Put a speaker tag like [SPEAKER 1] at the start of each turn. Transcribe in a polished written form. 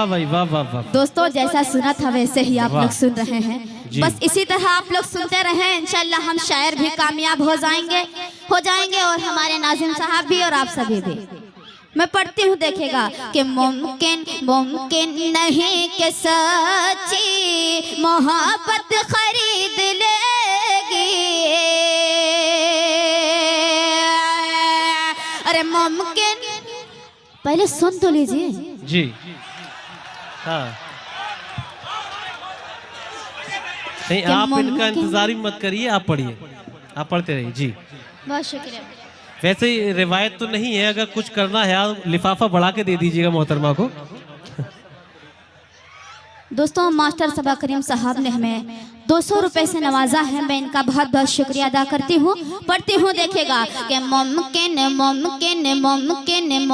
[SPEAKER 1] वाह भाई वाह वाह वाह।
[SPEAKER 2] दोस्तों जैसा सुना था वैसे ही आप
[SPEAKER 1] वाह।
[SPEAKER 2] लोग सुन रहे हैं,
[SPEAKER 1] जी।
[SPEAKER 2] बस इसी तरह आप लोग सुनते रहें, इंशाल्लाह हम शायर भी कामयाब हो जाएंगे और हमारे नाज़िम साहब भी और आप सभी भी। मैं पढ़ती हूँ, देखेगा कि मुमकिन मुमकिन नहीं कि सच्ची मोहब्बत खरीद लेगी। अरे मुमकिन, पहले सुन तो लीजिए
[SPEAKER 1] जी। हाँ नहीं, आप इनका इंतजार ही मत करिए, आप पढ़िए, आप पढ़ते रहिए जी।
[SPEAKER 2] बहुत शुक्रिया।
[SPEAKER 1] वैसे ही रिवायत तो नहीं है, अगर कुछ करना है आप लिफाफा बढ़ा के दे दीजिएगा मोहतरमा को।
[SPEAKER 2] दोस्तों मास्टर सबा करीम साहब ने हमें 200 रुपए से नवाजा है, मैं इनका बहुत बहुत शुक्रिया अदा करती हूँ। पढ़ती हूँ, देखेगा कि मुमकिन मुमकिन मुमकिन